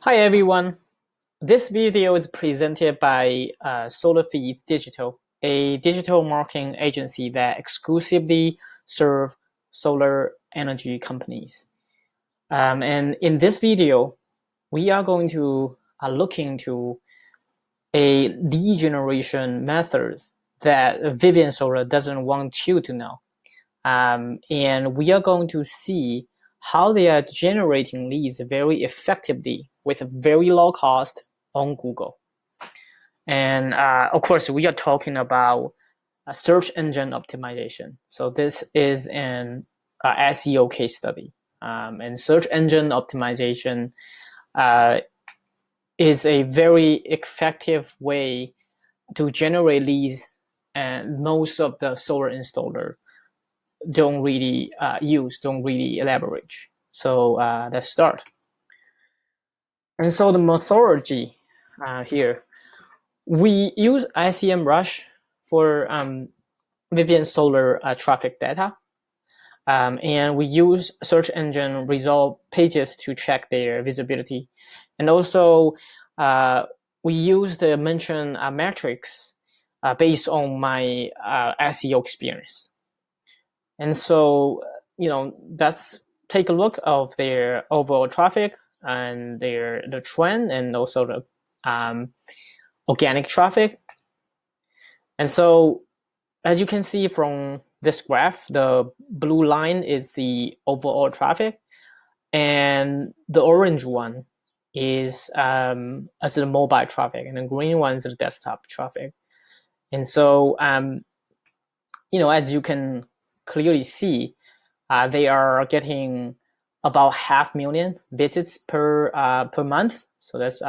Hi everyone. This video is presented by Solar Feeds Digital, a digital marketing agency that exclusively serve solar energy companies. And in this video, we are going to look into a lead generation method that Vivint Solar doesn't want you to know. And we are going to see how they are generating leads very effectively with very low cost on Google. And of course, we are talking about a search engine optimization. So this is an SEO case study. And search engine optimization uh, is a very effective way to generate leads, and most of the solar installer don't really don't really elaborate. So let's start. And so the methodology here, we use SEMrush for Vivint Solar traffic data. And we use search engine result pages to check their visibility. And also, we use the mentioned metrics based on my SEO experience. And so, let's take a look of their overall traffic and the trend, and also the organic traffic. And so, as you can see from this graph, the blue line is the overall traffic, and the orange one is the mobile traffic, and the green one is the desktop traffic. And so, as you can clearly see, they are getting about 500,000 visits per month. So that's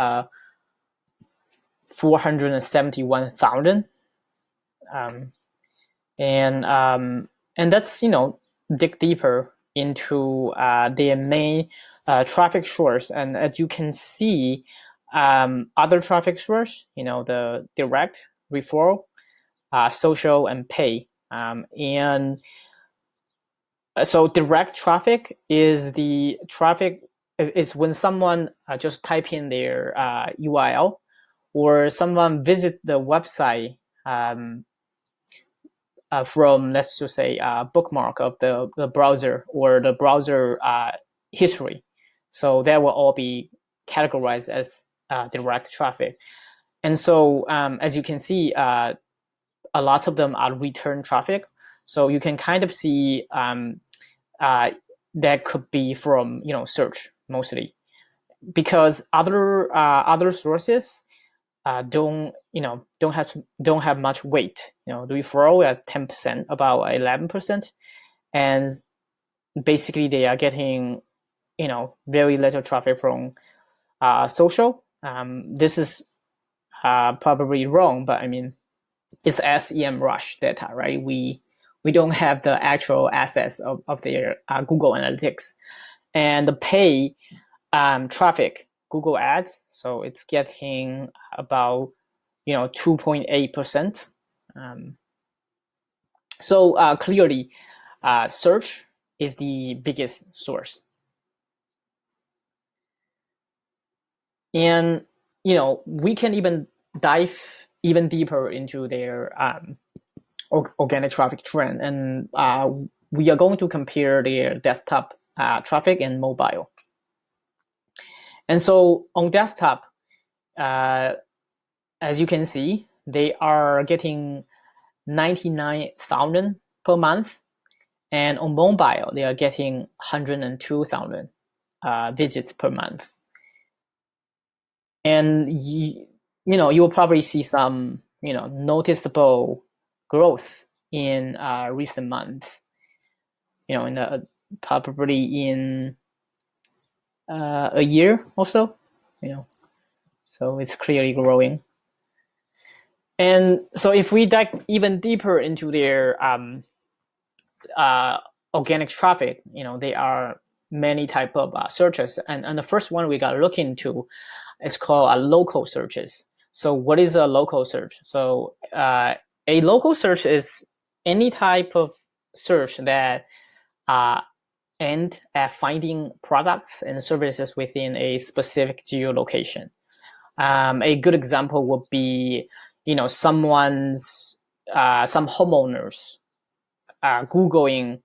471,000. And that's dig deeper into their main traffic source. And as you can see, other traffic source, the direct referral, social, and pay. And so direct traffic is the traffic is when someone just type in their URL, or someone visit the website from, let's just say, bookmark of the browser, or the browser history. So that will all be categorized as direct traffic. And so as you can see, a lot of them are return traffic. So you can kind of see that could be from search mostly, because other sources don't have much weight. The referral at 10%, about 11%, and basically they are getting very little traffic from social. This is probably wrong, but I mean, it's SEMrush data, right? We don't have the actual assets of their Google Analytics. And the pay traffic, Google Ads, so it's getting about 2.8%. So clearly, search is the biggest source. And we can even dive even deeper into their organic traffic trend, and we are going to compare their desktop traffic and mobile. And so on desktop, as you can see, they are getting 99,000 per month, and on mobile they are getting 102,000 visits per month. And you will probably see some noticeable growth in recent months. Probably in a year or so. So it's clearly growing. And so if we dive even deeper into their organic traffic, they are many type of searches, and the first one we got to look into, it's called local searches. So what is a local search? So a local search is any type of search that end at finding products and services within a specific geolocation. A good example would be, some homeowners Googling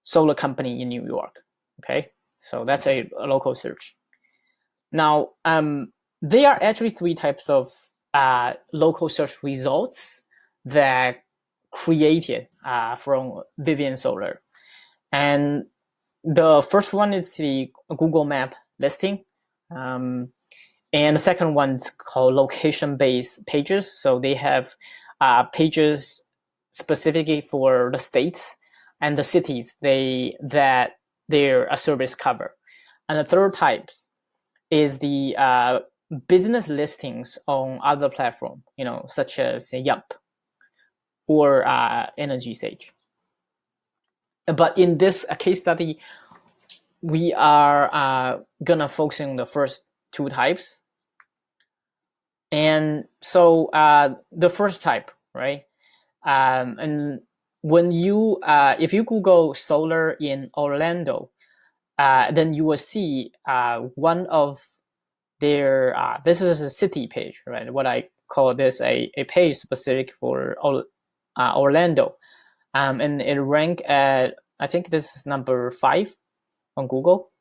solar company in New York. Okay, so that's a local search. Now, there are actually three types of local search results that created from Vivint Solar. And the first one is the Google Map listing. And the second one is called location-based pages. So they have pages specifically for the states and the cities that their service cover. And the third type is the business listings on other platforms, such as Yelp or Energy Sage. But in this case study, we are gonna focus on the first two types. And so the first type, right? And when you, if you Google solar in Orlando, then you will see one of their, this is a city page, right? What I call this a page specific for Orlando. And it ranked at, I think this is number 5 on Google.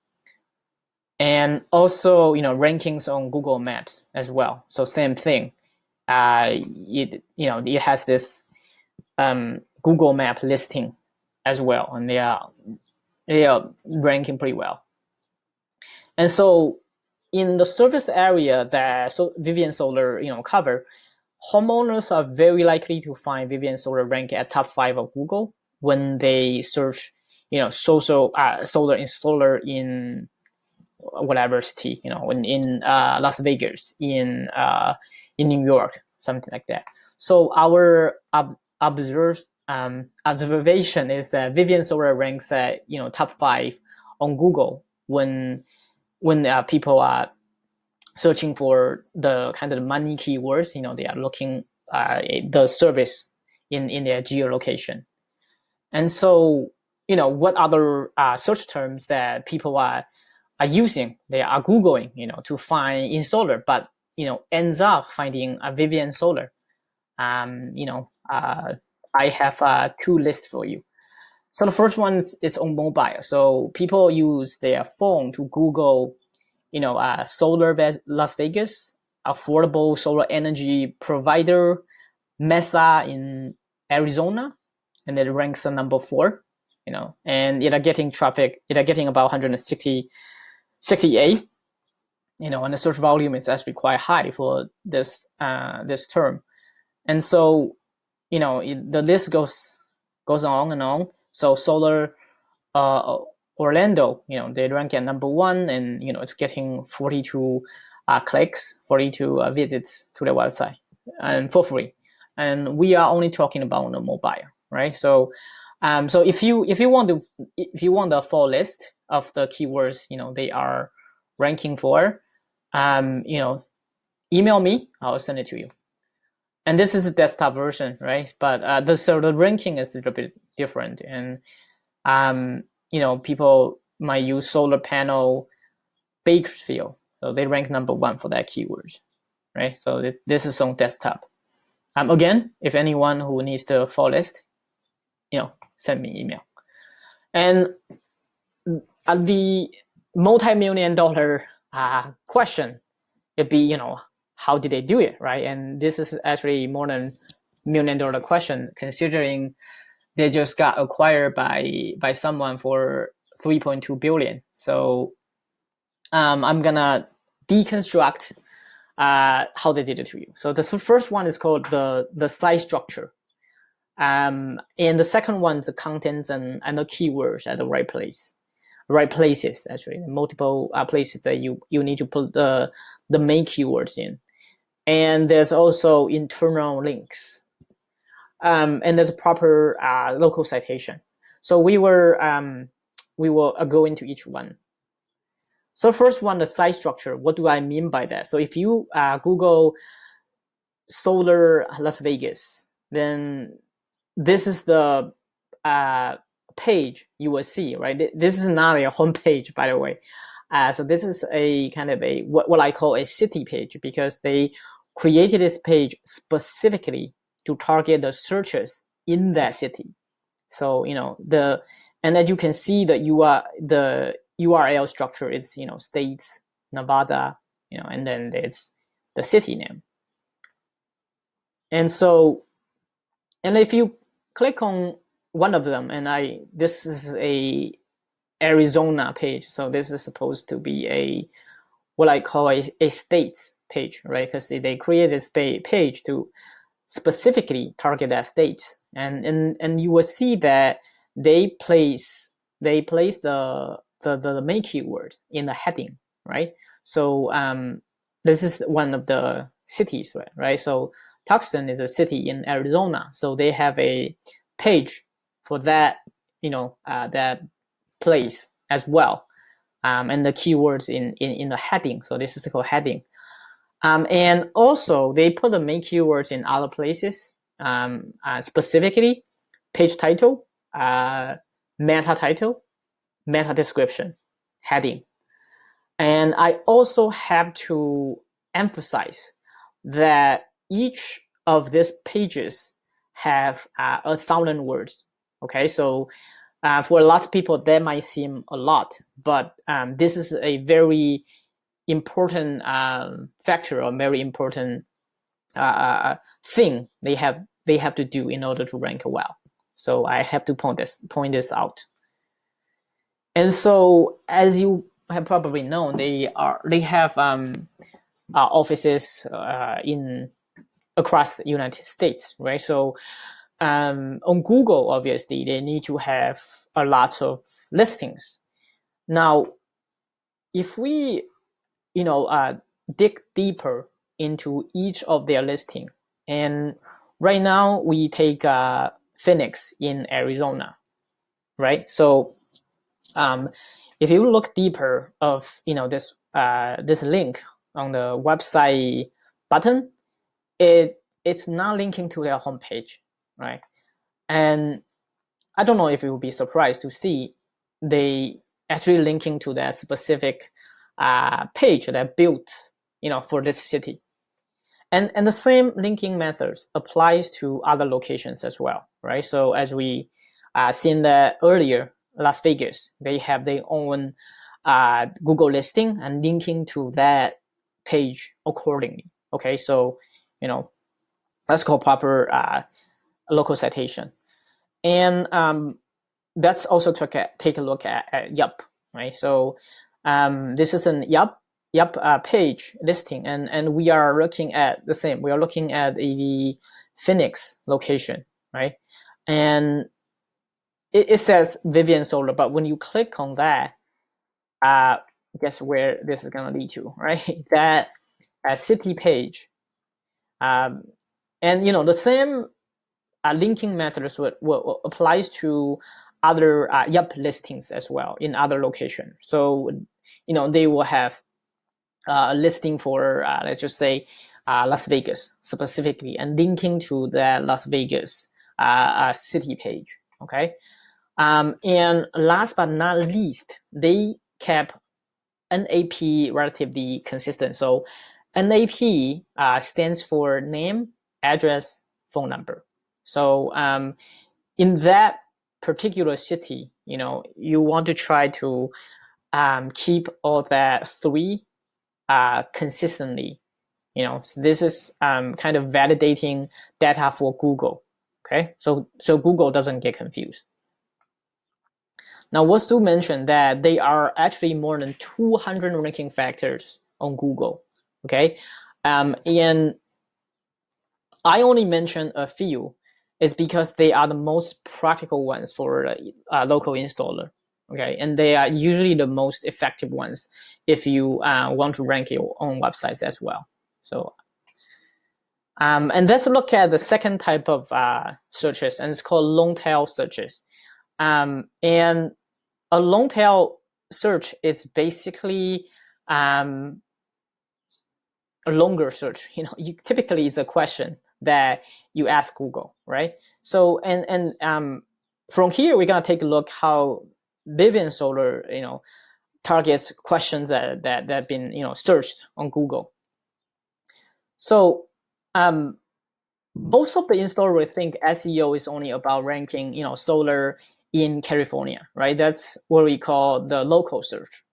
And also, rankings on Google Maps as well. So same thing. It has this Google Map listing as well, and they are ranking pretty well. And so, in the service area that Vivint Solar cover, homeowners are very likely to find Vivint Solar rank at top 5 of Google when they search, solar installer in whatever city, in Las Vegas, in New York, something like that. So our observation is that Vivint Solar ranks at top 5 on Google when people are searching for the kind of money keywords. They are looking the service in their geolocation. And so what other search terms that people are using, they are Googling, to find installer, but, ends up finding a Vivint Solar. I have 2 lists for you. So the first one is on mobile. So people use their phone to Google, solar Las Vegas, affordable solar energy provider, Mesa in Arizona, and it ranks on number 4, and it are getting traffic. It are getting about 168, and the search volume is actually quite high for this term. And so, the list goes on and on. So solar Orlando, they rank at number 1, and it's getting 42 clicks, 42 visits to the website, and for free. And we are only talking about the mobile, right? So, so if you want the full list of the keywords, they are ranking for, email me. I'll send it to you. And this is the desktop version, right? But the ranking is a little bit different, and people might use solar panel Bakersfield, so they rank number 1 for that keyword, right? So this is on desktop. Again, if anyone who needs the full list, send me email. And the multi-million-dollar question would be, how did they do it, right? And this is actually more than $1 million question, considering they just got acquired by someone for $3.2 billion. So I'm gonna deconstruct how they did it to you. So the first one is called the site structure, and the second one is the contents and the keywords at the right places. Actually, multiple places that you need to put the main keywords in. And there's also internal links, and there's a proper local citation. So we will go into each one. So first one, the site structure. What do I mean by that? So if you Google solar Las Vegas, then this is the page you will see, right? This is not a home page, by the way. So this is a kind of a what I call a city page, because they created this page specifically to target the searches in that city. So and as you can see, the URL structure is states, Nevada, and then it's the city name. And if you click on one of them, and this is a Arizona page, so this is supposed to be what I call a states page, right? Because they created this page to specifically target that state, and you will see that they place the main keyword in the heading, right? So this is one of the cities, right? So Tucson is a city in Arizona, so they have a page for that, that place as well, and the keywords in the heading. So this is called heading. And also they put the main keywords in other places, specifically page title, meta title, meta description, heading. And I also have to emphasize that each of these pages have 1,000 words. Okay, so for a lot of people that might seem a lot, but this is a very important factor, or very important thing they have to do in order to rank well. So I have to point this out. And so, as you have probably known, they have offices across the United States, right? So on Google, obviously, they need to have a lot of listings. Now, if we dig deeper into each of their listing, and right now we take Phoenix in Arizona, right? So if you look deeper of this link on the website button, it's not linking to their homepage, right? And I don't know if you will be surprised to see they actually linking to that specific page that built for this city. And the same linking methods applies to other locations as well, right? So as we seen that earlier, Las Vegas, they have their own Google listing and linking to that page accordingly. Okay, so that's called proper local citation. And that's also take a look at Yelp, right? So this is an Yelp page listing, and we are looking at the same. We are looking at the Phoenix location, right? And it says Vivint Solar, but when you click on that, guess where this is gonna lead to, right? That city page, and the same linking methods will applies to other Yelp listings as well in other locations. So they will have a listing for let's just say Las Vegas specifically, and linking to that Las Vegas city page. Okay, and last but not least, they kept NAP relatively consistent. So NAP stands for name, address, phone number. So in that particular city, you want to try to keep all that three consistently. So this is kind of validating data for Google. Okay, so Google doesn't get confused. Now, what's to mention that they are actually more than 200 ranking factors on Google. Okay, and I only mentioned a few. It's because they are the most practical ones for a local installer. Okay, and they are usually the most effective ones if you want to rank your own websites as well. So, and let's look at the second type of searches, and it's called long tail searches. And a long tail search is basically a longer search. Typically it's a question that you ask Google, right? So and from here, we're gonna take a look how Vivint Solar, targets questions that have been searched on Google. So most of the installers think SEO is only about ranking solar in California, right? That's what we call the local search.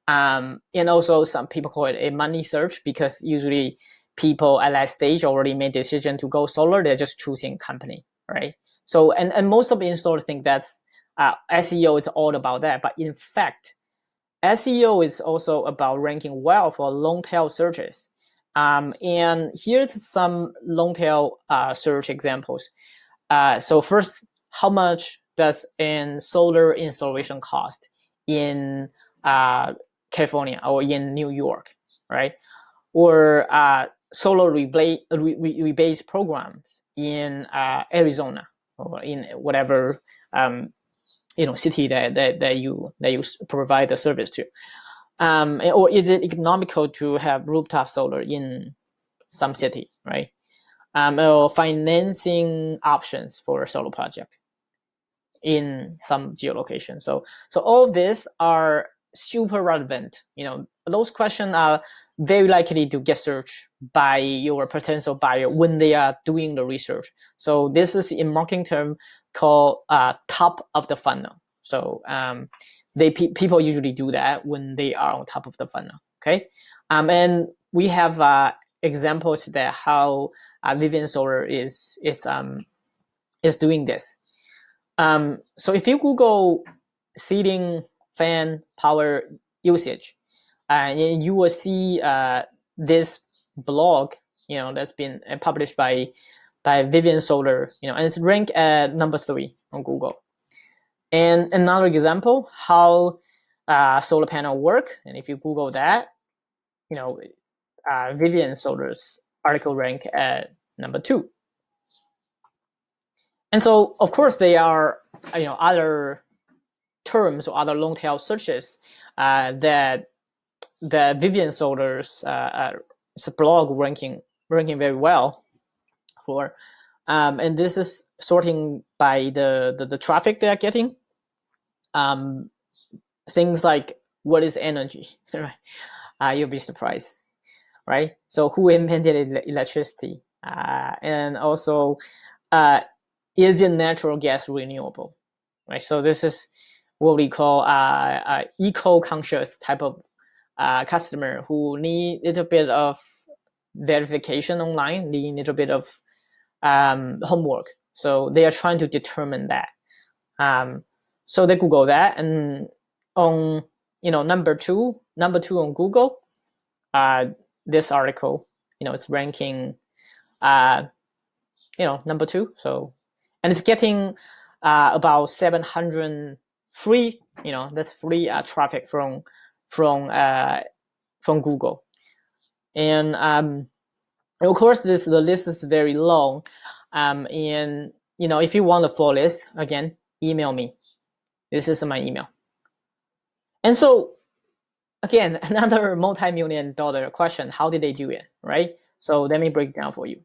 And also some people call it a money search, because usually people at that stage already made the decision to go solar. They're just choosing company, right? So and most of the installers think that's SEO is all about that, but in fact, SEO is also about ranking well for long tail searches. And here's some long tail search examples. So first, how much does an solar installation cost in California or in New York, right? Or solar rebate programs in Arizona or in whatever city that you provide the service to. Or is it economical to have rooftop solar in some city, right? Or financing options for a solar project in some geolocation. So all of these are super relevant. Those questions are very likely to get searched by your potential buyer when they are doing the research. So this is in marketing term called top of the funnel. So people usually do that when they are on top of the funnel. Okay, and we have examples that how Vivint Solar is doing this. So if you Google ceiling fan power usage, you will see this blog, that's been published by Vivint Solar, and it's ranked at number 3 on Google. And another example, how solar panel work, and if you Google that, Vivint Solar's article rank at number 2. And so, of course, there are other terms or other long tail searches that Vivint Solar's blog ranking very well for, and this is sorting by the traffic they are getting. Things like what is energy, right? You'll be surprised, right? So who invented electricity, and also is it natural gas renewable, right? So this is what we call eco-conscious type of customer who need a little bit of verification online, need a little bit of homework. So they are trying to determine that. So they Google that, and on number two on Google, this article, it's ranking number 2. So, and it's getting about 700 free, that's free traffic from Google. And of course, the list is very long. And if you want the full list, again, email me. This is my email. And so, again, another multi-million-dollar question: how did they do it, right? So let me break it down for you.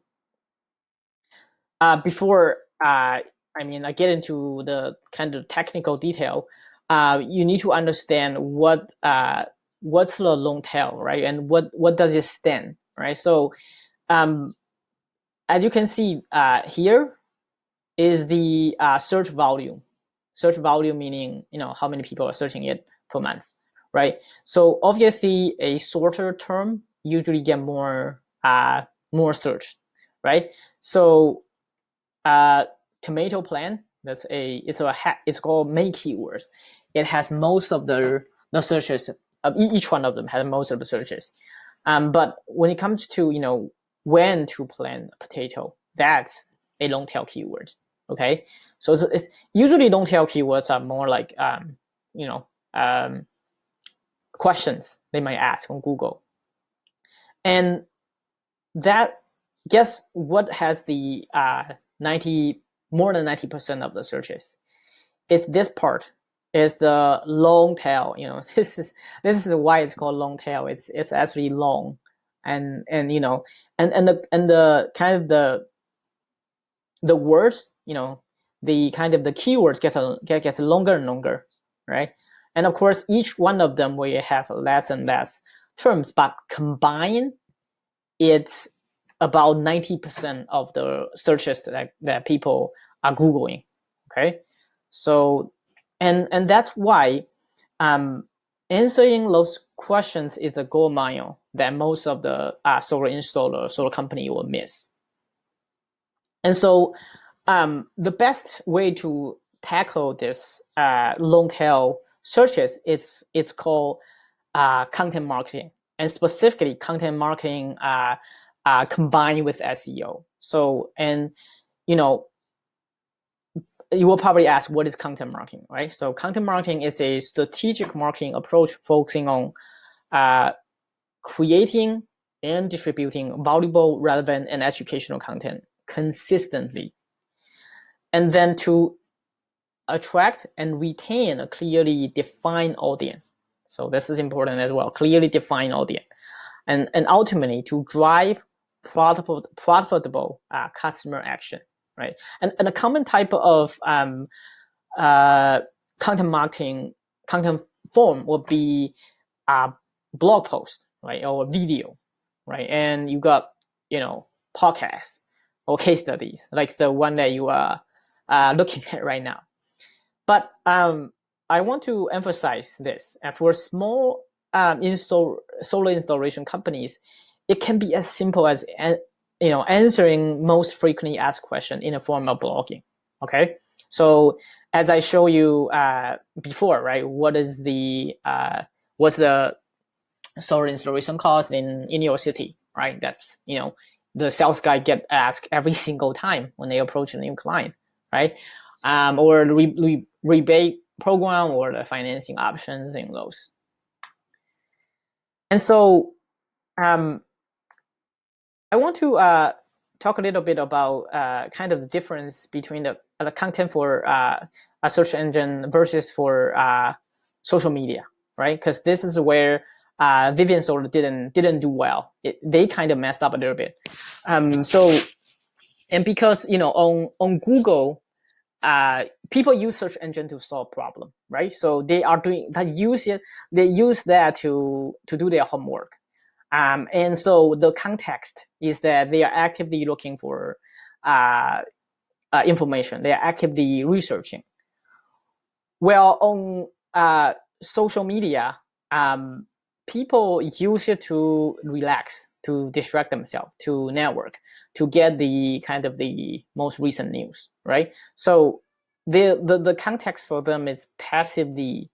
Before I get into the kind of technical detail, you need to understand what's the long tail, right? And what does it stand, right? So as you can see here is the search volume. Search volume meaning how many people are searching it per month, right? So obviously a shorter term usually get more search, right? So tomato plant, it's called main keywords. It has most of the searches. Each one of them has most of the searches. But when it comes to when to plant a potato, that's a long tail keyword. Okay, so it's usually long tail keywords are more like questions they might ask on Google, and that, guess what has the more than 90% of the searches? Is this part, is the long tail. This is why it's called long tail. It's actually long, and the kind of the words the kind of the keywords gets longer and longer, right? And of course, each one of them will have less and less terms, but combined, it's about 90% of the searches that people are Googling. Okay, so and that's why answering those questions is the gold mile that most of the solar installer, solar company will miss. And so the best way to tackle this long tail searches, it's called content marketing, and specifically content marketing combined with SEO. So, and you know, you will probably ask, what is content marketing, right? So content marketing is a strategic marketing approach focusing on creating and distributing valuable, relevant, and educational content consistently, and then to attract and retain a clearly defined audience. So this is important as well, clearly defined audience, and ultimately to drive profitable customer action, right? And a common type of content marketing content form will be a blog post, right, or a video, right? And you got, podcasts or case studies like the one that you are looking at right now. But I want to emphasize this. For small solar installation companies, it can be as simple as answering most frequently asked questions in a form of blogging. Okay, so as I show you before, right? What's the solar installation cost in your city, right? That's the sales guy get asked every single time when they approach a new client, right? Or the rebate program or the financing options in those. And so I want to talk a little bit about kind of the difference between the content for a search engine versus for social media, right? Because this is where Vivint Solar didn't do well. They kind of messed up a little bit. And because on Google, people use search engine to solve problem, right? So they are doing that. They use that to do their homework. And so the context is that they are actively looking for information. They are actively researching. Well, on social media, people use it to relax, to distract themselves, to network, to get the kind of the most recent news, right? So the context for them is passively,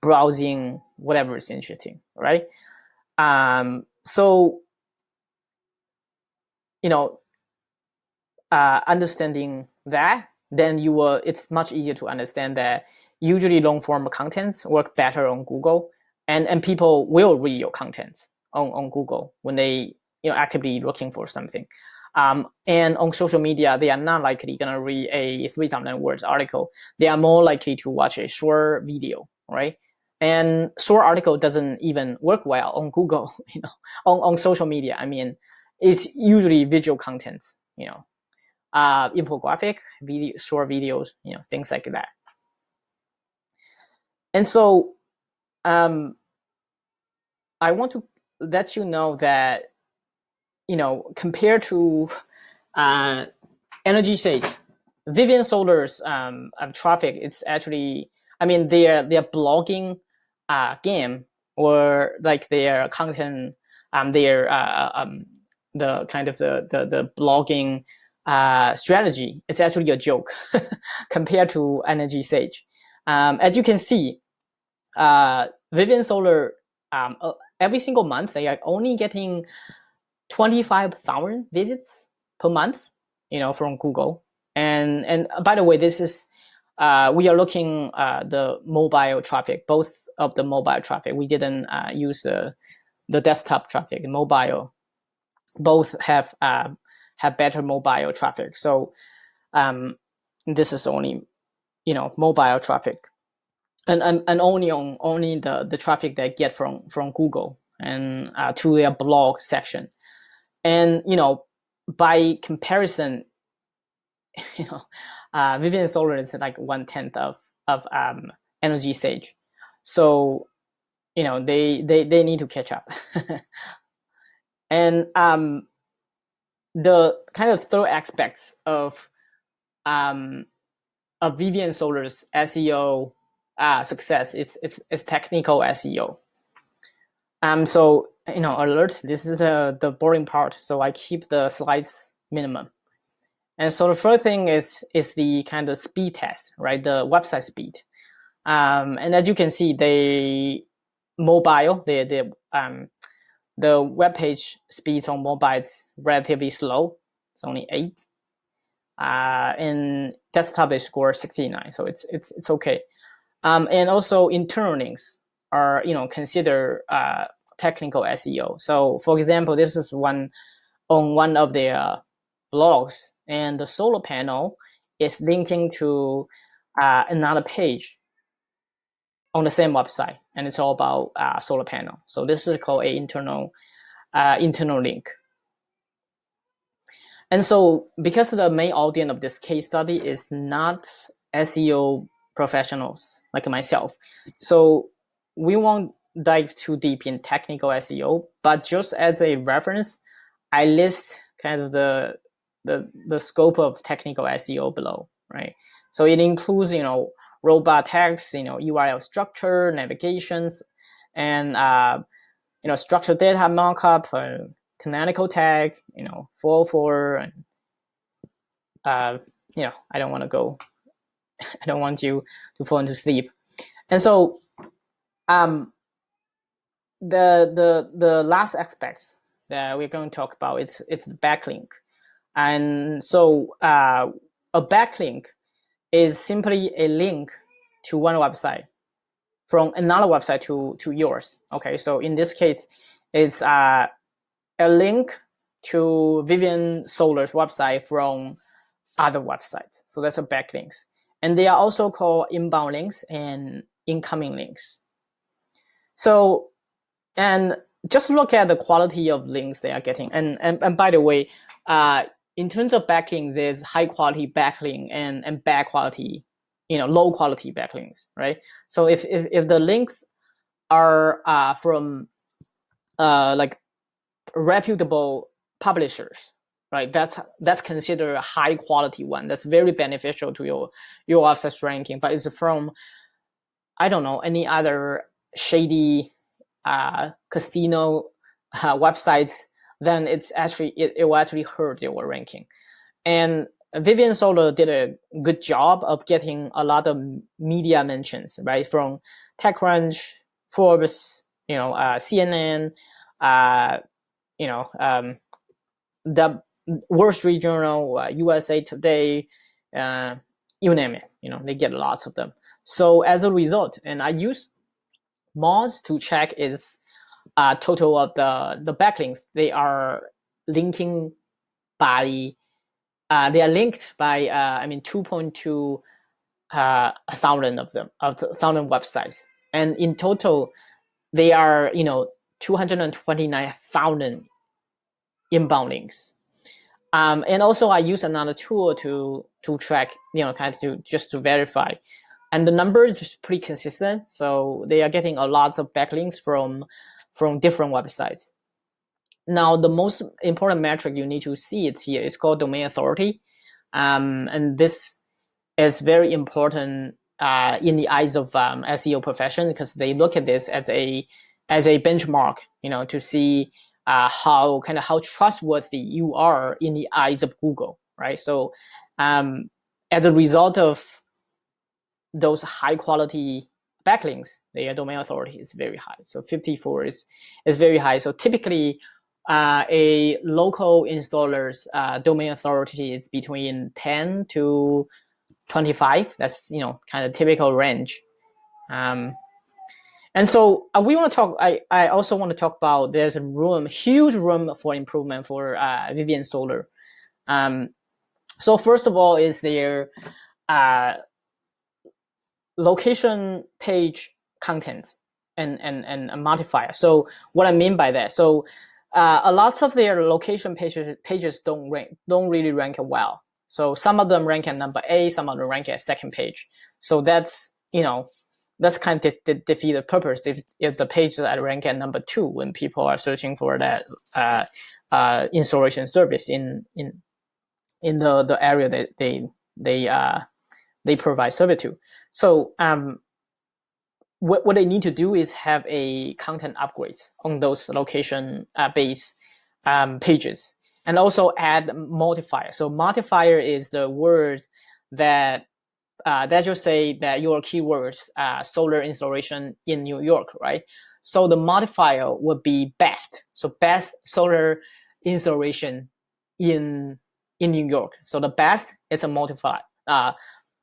browsing whatever is interesting, right? So understanding that, then it's much easier to understand that usually long form contents work better on Google, and people will read your contents on Google when they actively looking for something. And on social media, they are not likely gonna read a 3,000 words article. They are more likely to watch a short video, right? And short article doesn't even work well on Google, on social media. I mean, it's usually visual contents, infographic, short videos, things like that. And so I want to let you know that, compared to Energy Sage, Vivint Solar's traffic, it's actually, their blogging game, or like their content, the kind of the blogging strategy, it's actually a joke compared to Energy Sage. As you can see, Vivint Solar, every single month, they are only getting 25,000 visits per month, from Google. And by the way, this is we are looking the mobile traffic, both of the mobile traffic. We didn't use the desktop traffic. Mobile, both have better mobile traffic. So this is only mobile traffic, and only the traffic they get from Google and to their blog section. And by comparison, Vivint Solar is like 1/10 of Energy Sage. So, they need to catch up. And the kind of third aspects of Vivint Solar's SEO success is technical SEO. So alert. This is the boring part. So I keep the slides minimum. And so the first thing is the kind of speed test, right? The website speed. And as you can see, the web page speeds on mobile is relatively slow. It's only 8. And desktop is score 69, so it's okay. And also internal links are considered technical SEO. So for example, this is one of their blogs, and the solar panel is linking to another page on the same website, and it's all about solar panel. So this is called a internal link. And so because the main audience of this case study is not SEO professionals like myself, so we won't dive too deep in technical SEO, but just as a reference, I list kind of the scope of technical SEO below, right? So it includes, robot text, URL structure, navigations, and structured data markup, canonical tag, 404, and I don't want to go. I don't want you to fall into sleep. And so, the last aspect that we're going to talk about it's backlink. And so a backlink is simply a link to one website from another website to yours. Okay, so in this case, it's a link to Vivint Solar's website from other websites. So that's a backlinks. And they are also called inbound links and incoming links. So, and just look at the quality of links they are getting. And by the way, in terms of backlink, there's high quality backlink and bad quality, low quality backlinks, right? So if the links are from like reputable publishers, right, that's considered a high quality one. That's very beneficial to your website's ranking. But it's from, I don't know, any other shady casino websites, then it will actually hurt your ranking. And Vivint Solar did a good job of getting a lot of media mentions, right, from TechCrunch, Forbes, CNN, the Wall Street Journal, USA Today, you name it. They get lots of them. So as a result, and I use Moz to check its total of the backlinks. They are linking by they are linked by 2.2 thousand of them, of 1,000 websites, and in total they are 229,000 inbound links. And also I use another tool to track, kind of to verify. And the number is pretty consistent. So they are getting a lot of backlinks from different websites. Now, the most important metric you need to see it here is called domain authority. And this is very important in the eyes of SEO profession, because they look at this as a benchmark, to see how trustworthy you are in the eyes of Google, right? So as a result of those high quality backlinks, their domain authority is very high. So 54 is very high. So typically a local installer's domain authority is between 10 to 25. That's kind of typical range. And so we want to talk. I also want to talk about there's huge room for improvement for Vivint Solar. So first of all is their location page content and modifier. So what I mean by that, so a lot of their location pages don't really rank well. So some of them rank at number 8, some of them rank at second page. So that's that's kind of defeat the purpose if the page that rank at number 2 when people are searching for that installation service in the area that they provide service to. So what they need to do is have a content upgrades on those location based pages, and also add modifier. So modifier is the word that just say that your keywords solar installation in New York, right? So the modifier would be best. So best solar installation in New York. So the best is a modifier.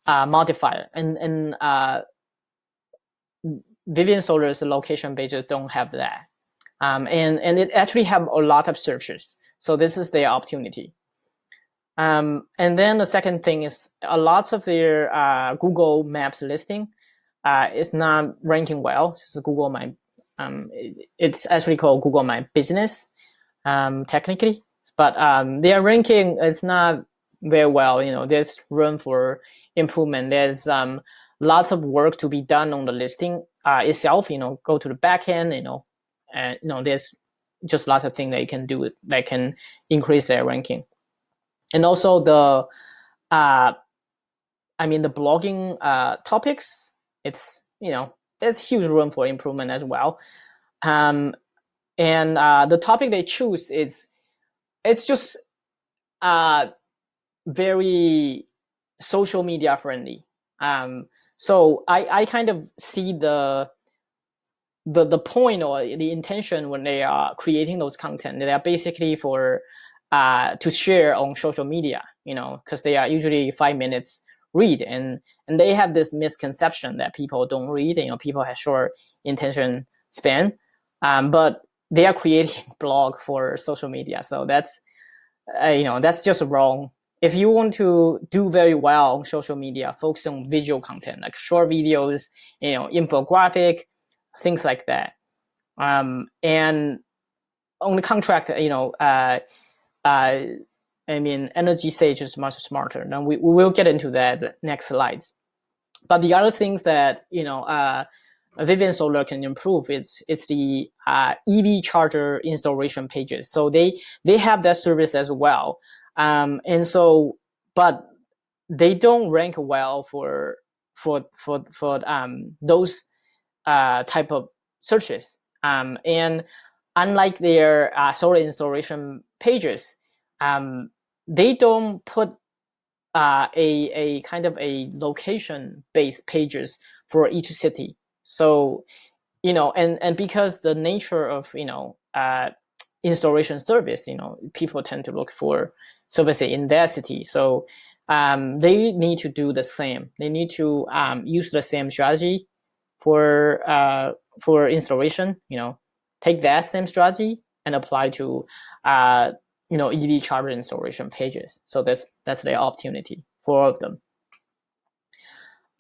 Modifier, and Vivint Solar's location pages don't have that, and it actually have a lot of searches. So this is their opportunity. And then the second thing is a lot of their Google Maps listing is not ranking well. So Google My, it's actually called Google My Business, technically, but their ranking is not very well. There's room for improvement. There's lots of work to be done on the listing itself. Go to the back end. And there's just lots of things that you can do that can increase their ranking. And also the blogging topics, it's huge room for improvement as well. And the topic they choose it's just very social media friendly. So I kind of see the point or the intention when they are creating those content. They are basically for to share on social media, because they are usually 5 minutes read, and they have this misconception that people don't read. People have short attention span, but they are creating blog for social media. So that's just wrong. If you want to do very well on social media, focus on visual content like short videos, infographic, things like that. And on the contract, Energy Sage is much smarter. Now we will get into that next slides. But the other things that Vivint Solar can improve, it's the EV charger installation pages. So they have that service as well, and so but they don't rank well for those type of searches. And unlike their solar installation pages, they don't put a kind of a location based pages for each city. So and because the nature of installation service, people tend to look for services in their city. So they need to do the same. They need to use the same strategy for installation. Take that same strategy and apply to EV charger installation pages. So that's their opportunity for all of them.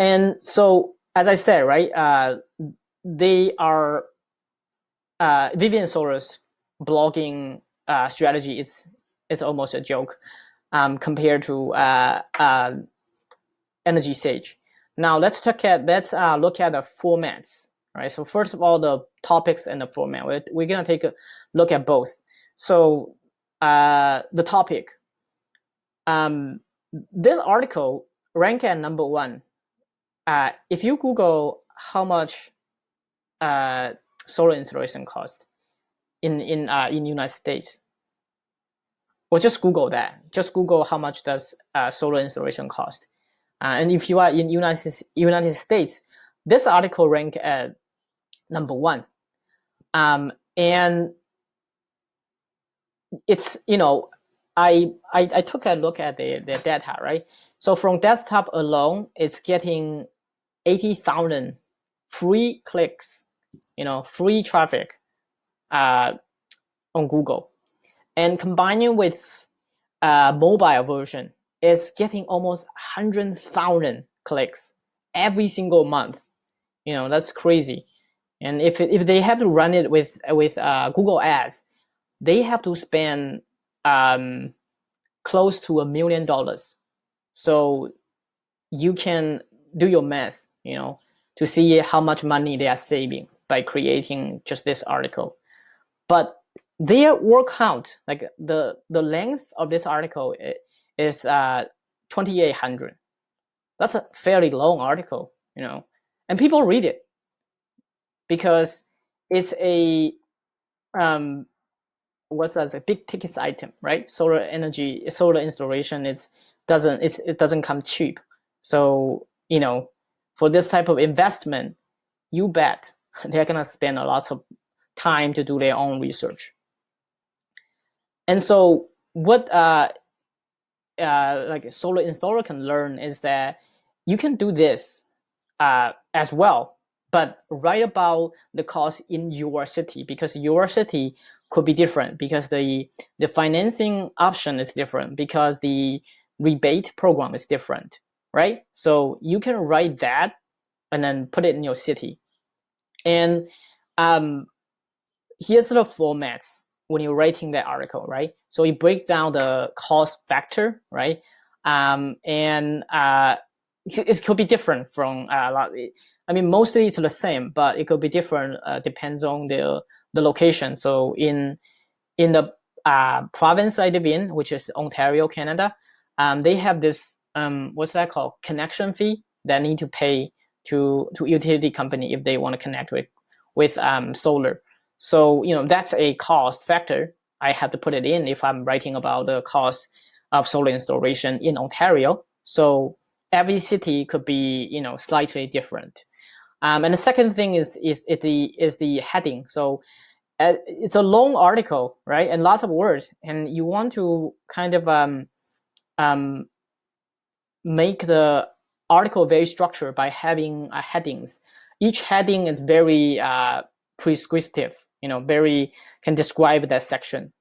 And so, as I said, right, they are Vivint Solar's blogging strategy. It's almost a joke compared to Energy Sage. Now let's look at the formats. Right. So first of all, the topics and the format. We're gonna take a look at both. So the topic. This article ranked at number 1. If you Google how much solar installation cost in United States, or just Google that. Just Google how much does solar installation cost. And if you are in United States, this article ranked at number 1. And it's I took a look at the data, right? So from desktop alone, it's getting 80,000 free clicks, free traffic on Google, and combining with mobile version, it's getting almost 100,000 clicks every single month. That's crazy. And if they have to run it with Google Ads, they have to spend close to $1 million So you can do your math, to see how much money they are saving by creating just this article. But their word count, like the length of this article is 2,800. That's a fairly long article, and people read it because it's a what's that? A big tickets item, right? Solar energy, solar installation, it doesn't come cheap. So for this type of investment, you bet they're gonna spend a lot of time to do their own research. And so what like a solar installer can learn is that you can do this as well, but write about the cost in your city, because your city could be different, because the financing option is different, because the rebate program is different, right? So you can write that and then put it in your city. And here's the formats when you're writing that article, right? So you break down the cost factor, right? And it could be different from a lot. I mean, mostly it's the same, but it could be different. Depends on the location. So in the province I live in, which is Ontario, Canada, they have this what's that called? Connection fee that need to pay to utility company if they want to connect with solar. So that's a cost factor. I have to put it in if I'm writing about the cost of solar installation in Ontario. So every city could be slightly different. And the second thing is the heading. So it's a long article, right, and lots of words, and you want to kind of make the article very structured by having headings. Each heading is very prescriptive, very can describe that section.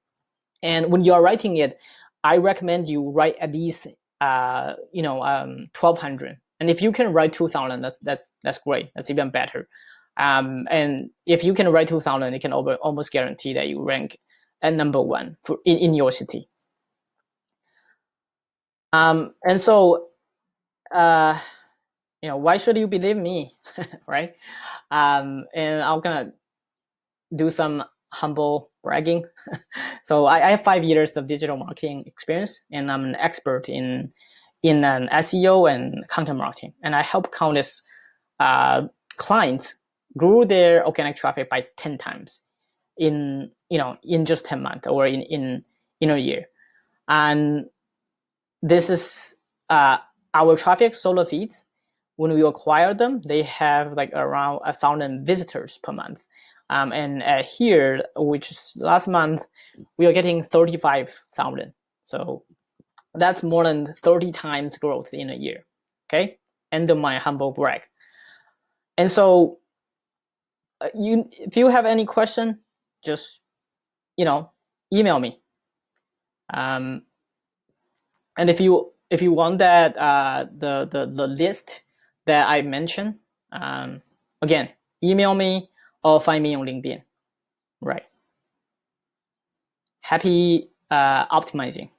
And when you are writing it, I recommend you write at least 1,200. And if you can write 2,000, that's great. That's even better. And if you can write 2,000, you can almost guarantee that you rank at number one in your city. And so, why should you believe me, right? And I'm gonna do some humble bragging. So I have 5 years of digital marketing experience, and I'm an expert in an SEO and content marketing. And I help countless clients grew their organic traffic by 10 times in just 10 months or in a year. And this is our traffic solar feeds. When we acquire them, they have like around 1,000 visitors per month. And here, which is last month, we are getting 35,000. So that's more than 30 times growth in a year. Okay, end of my humble brag. And so, if you have any question, just email me. And if you want that the list that I mentioned, again, email me or find me on LinkedIn. Right. Happy optimizing.